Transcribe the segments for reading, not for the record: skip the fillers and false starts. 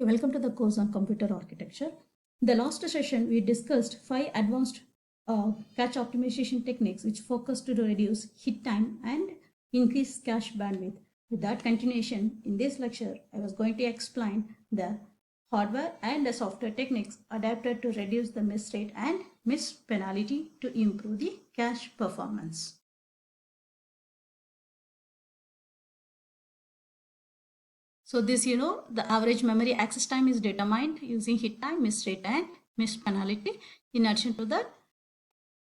Okay, welcome to the course on computer architecture. In the last session, we discussed 5 advanced cache optimization techniques which focus to reduce hit time and increase cache bandwidth. With that continuation, in this lecture, I was going to explain the hardware and the software techniques adapted to reduce the miss rate and miss penalty to improve the cache performance. So this, the average memory access time is determined using hit time, miss rate, and miss penalty. In addition to that,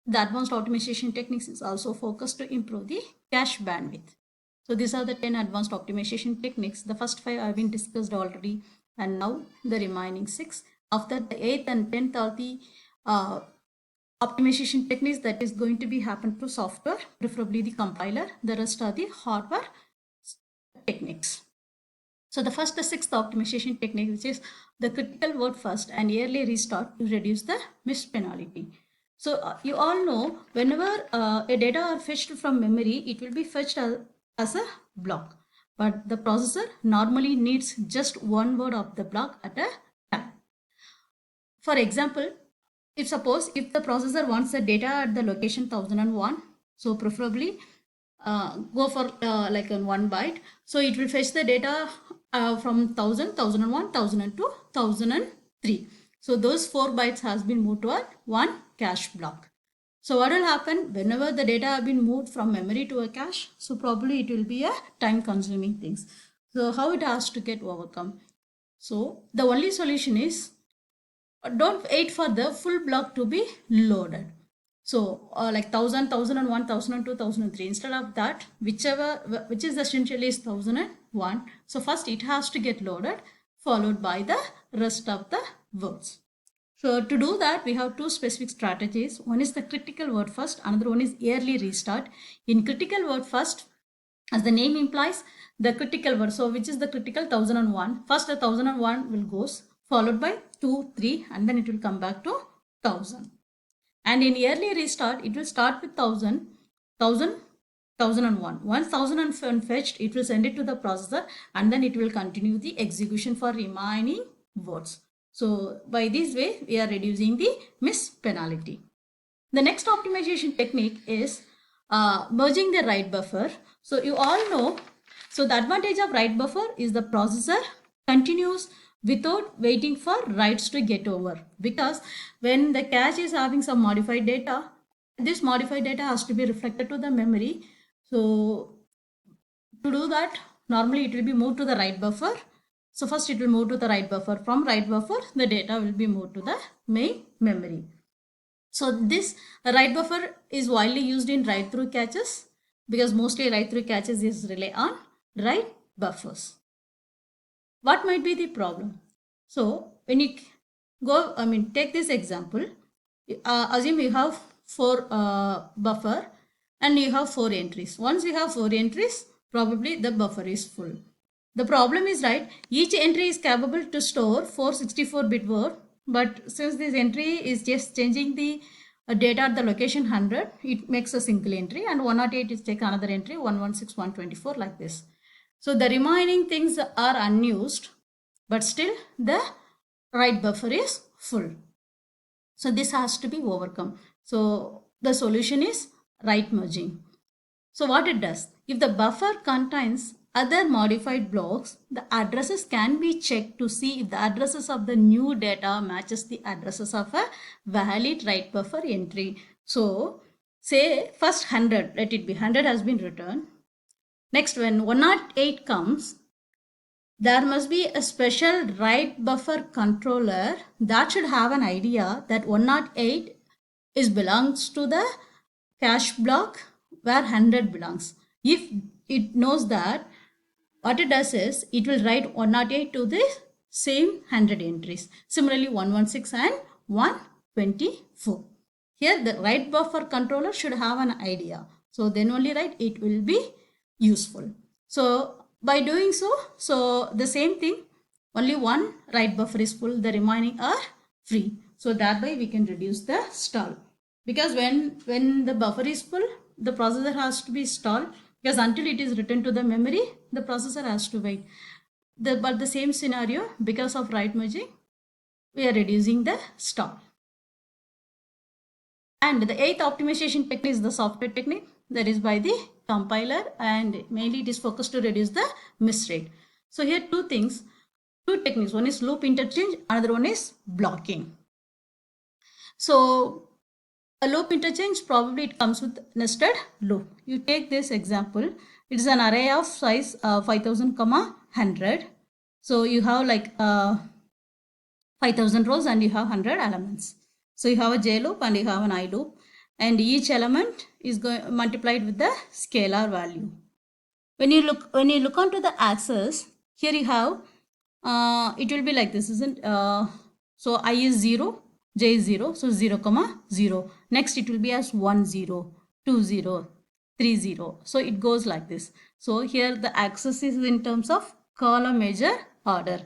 the advanced optimization techniques is also focused to improve the cache bandwidth. So these are the 10 advanced optimization techniques. The first 5 have been discussed already, and now the remaining 6. After the 8th and 10th are the optimization techniques that is going to be happen to software, preferably the compiler. The rest are the hardware techniques. So the first, the sixth optimization technique, which is the critical word first and early restart to reduce the miss penalty. So you all know whenever a data are fetched from memory, it will be fetched as a block. But the processor normally needs just one word of the block at a time. For example, if the processor wants the data at the location 1001, so preferably go for like in 1 byte. So it will fetch the data from 1000, 1001, 1002, 1003. So those 4 bytes has been moved to one cache block. So what will happen whenever the data have been moved from memory to a cache? So probably it will be a time consuming things. So how it has to get overcome? So the only solution is don't wait for the full block to be loaded. So like 1000, 1001, 1002, 1003. Instead of that, which is essentially is 1001. So first it has to get loaded, followed by the rest of the words. So to do that, we have two specific strategies. One is the critical word first, another one is early restart. In critical word first, as the name implies, the critical word, so which is the critical 1001. First the 1001 will goes, followed by 2, 3, and then it will come back to 1000. And in early restart, it will start with 1000, 1000, 1001. Once 1001 fetched, it will send it to the processor and then it will continue the execution for remaining words. So by this way, we are reducing the miss penalty. The next optimization technique is merging the write buffer. So you all know, so the advantage of write buffer is the processor continues without waiting for writes to get over, because when the cache is having some modified data, this modified data has to be reflected to the memory. So to do that, normally it will be moved to the write buffer. So first it will move to the write buffer. From write buffer, the data will be moved to the main memory. So this write buffer is widely used in write-through caches, because mostly write-through caches is rely on write buffers. What might be the problem? So when you take this example, assume you have 4 buffer and you have 4 entries. Once you have 4 entries, probably the buffer is full. The problem is, right, each entry is capable to store 464-bit word, but since this entry is just changing the data at the location 100, it makes a single entry, and 108 is take another entry, 116, 124, like this. So the remaining things are unused, but still the write buffer is full. So this has to be overcome. So the solution is write merging. So what it does, if the buffer contains other modified blocks, the addresses can be checked to see if the addresses of the new data matches the addresses of a valid write buffer entry. So say first 100, let it be 100 has been returned. Next, when 108 comes, there must be a special write buffer controller that should have an idea that 108 is belongs to the cache block where 100 belongs. If it knows that, what it does is it will write 108 to the same 100 entries. Similarly, 116 and 124. Here the write buffer controller should have an idea. So then only it will be useful. So by doing so the same thing, only one write buffer is full, the remaining are free. So that way we can reduce the stall. Because when the buffer is full, the processor has to be stalled, because until it is written to the memory, the processor has to wait. but the same scenario, because of right merging, we are reducing the stall. And the eighth optimization technique is the software technique, that is by the compiler, and mainly it is focused to reduce the miss rate. So here two techniques. One is loop interchange, another one is blocking. So a loop interchange, probably it comes with nested loop. You take this example. It is an array of size 5000, 100. So you have like 5000 rows and you have 100 elements. So you have a J loop and you have an I loop, and each element is multiplied with the scalar value. When you look onto the axis, here you have it will be like this, isn't so I is 0, J is 0, so 0, 0. Next it will be as 1, 0, 2, 0, 3, 0. So it goes like this. So here the axis is in terms of column measure order.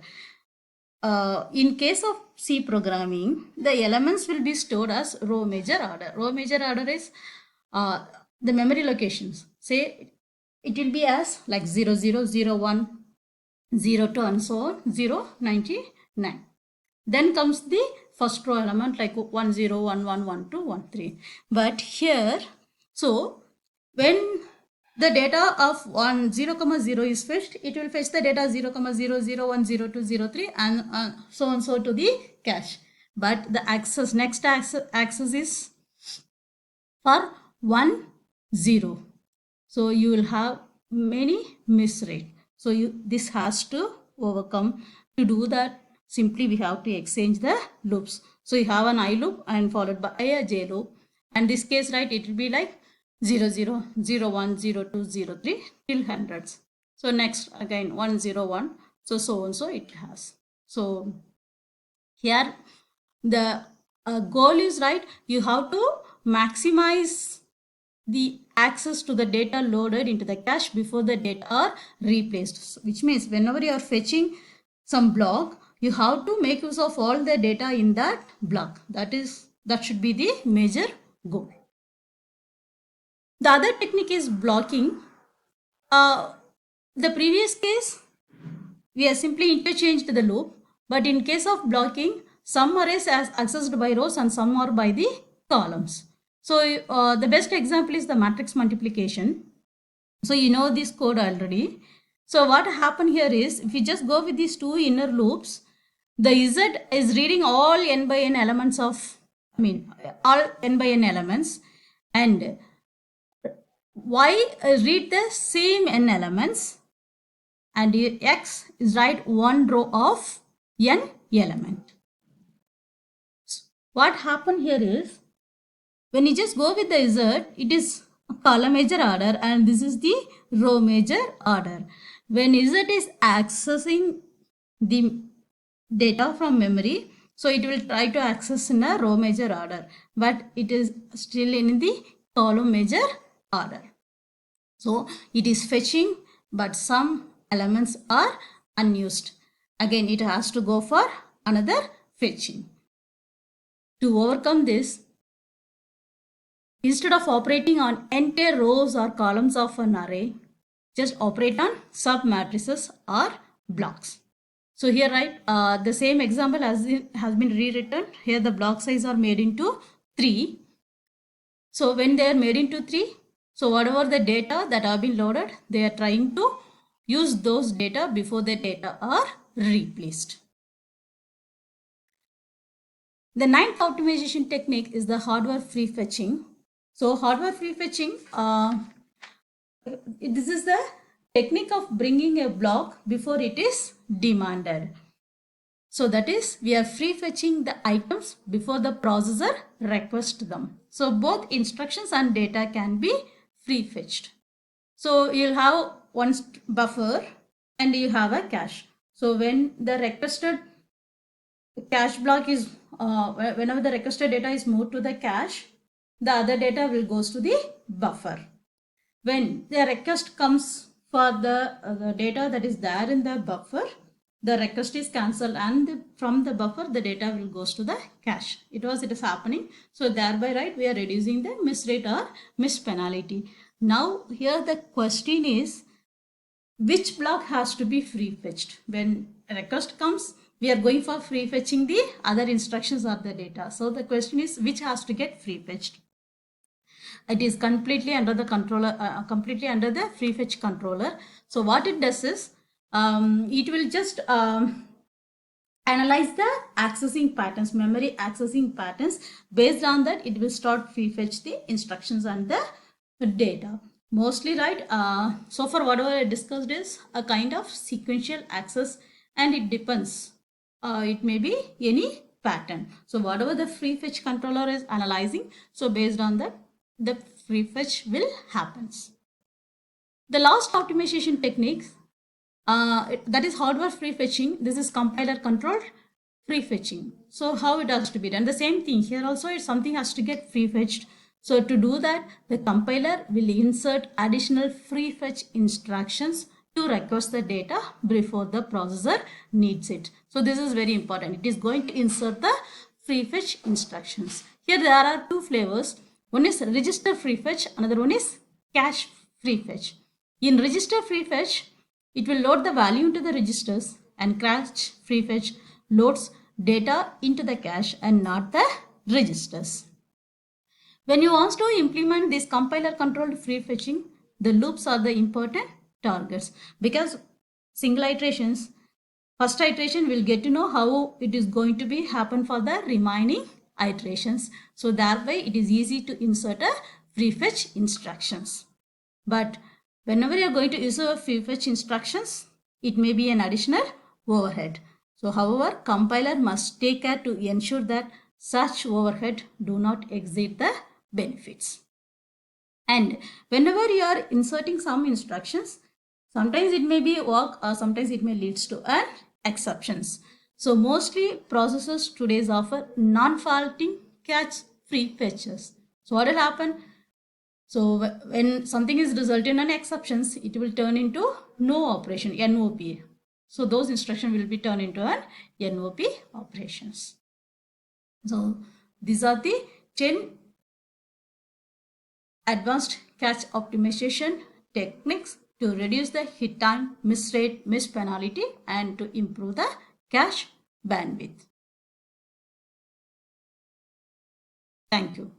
In case of C programming, the elements will be stored as row measure order. Row measure order is the memory locations. Say it will be as like 0, 0, 0, 1, 0, 2 and so on, 0, 99. Then comes the first row element like 1, 0, 1, 1, 1, 2, 1, 3. But here, so when the data of 0, 0 is fetched, it will fetch the data 0, 0, 0, 1, 0, 2, 0, 3 and so on so to the cache. But the next axis is for 1, 0. So you will have many miss rate. So this has to overcome. To do that, simply we have to exchange the loops. So you have an I loop and followed by a J loop. And this case, right, it will be like 0, 0, 0, 1, 0, 2, 0, 3 till hundreds. So next again 1, 0, 1. So on so it has. So here the goal is, right, you have to maximize the access to the data loaded into the cache before the data are replaced, which means whenever you are fetching some block, you have to make use of all the data in that block. That should be the major goal. The other technique is blocking. The previous case, we have simply interchanged the loop, but in case of blocking, some arrays are accessed by rows and some are by the columns. So the best example is the matrix multiplication. So you know this code already. So what happened here is, if you just go with these two inner loops, the Z is reading all n by n elements of, all n by n elements, and Y read the same n elements, and X is write one row of n element. What happened here is, when you just go with the Z, it is column measure order and this is the row measure order. When Z is accessing the data from memory, so it will try to access in a row measure order, but it is still in the column measure order. So it is fetching, but some elements are unused. Again, it has to go for another fetching. To overcome this, instead of operating on entire rows or columns of an array, just operate on sub matrices or blocks. So here, right, the same example has been rewritten. Here the block size are made into 3. So when they are made into 3, so whatever the data that have been loaded, they are trying to use those data before the data are replaced. The ninth optimization technique is the hardware free fetching. So hardware free fetching, this is the technique of bringing a block before it is demanded. So that is, we are free fetching the items before the processor requests them. So both instructions and data can be free fetched. So you'll have one buffer and you have a cache. So when the requested cache block is, whenever the requested data is moved to the cache, the other data will goes to the buffer. When the request comes for the data that is there in the buffer, the request is cancelled and from the buffer the data will goes to the cache. It is happening. So thereby, right, we are reducing the miss rate or miss penalty. Now here the question is, which block has to be free fetched. When a request comes, we are going for free fetching the other instructions or the data. So the question is which has to get free fetched. It is completely under the controller, completely under the free fetch controller. So what it does is it will just analyze the accessing patterns, memory accessing patterns. Based on that, it will start free fetch the instructions and the data. Mostly, right, so far whatever I discussed is a kind of sequential access, and it depends. It may be any pattern. So whatever the free fetch controller is analyzing, so based on that, the free fetch will happens. The last optimization techniques, that is hardware free fetching. This is compiler controlled free fetching. So how it has to be done? The same thing here also, if something has to get free fetched. So to do that, the compiler will insert additional free fetch instructions to request the data before the processor needs it. So this is very important. It is going to insert the free fetch instructions. Here there are two flavors. One is register free fetch, another one is cache free fetch. In register free fetch, it will load the value into the registers, and cache free fetch loads data into the cache and not the registers. When you want to implement this compiler controlled free fetching, the loops are the important targets, because single iterations, first iteration will get to know how it is going to be happen for the remaining iterations. So that way it is easy to insert a free fetch instructions. But whenever you are going to use a free fetch instructions, it may be an additional overhead. So however, compiler must take care to ensure that such overhead do not exceed the benefits. And whenever you are inserting some instructions, sometimes it may be work or sometimes it may leads to an exceptions. So mostly processors today offer non-faulting cache free fetches. So what will happen? So when something is resulting in exceptions, it will turn into no operation, NOP. So those instructions will be turned into an NOP operations. So these are the 10 advanced cache optimization techniques to reduce the hit time, miss rate, miss penalty, and to improve the cache bandwidth. Thank you.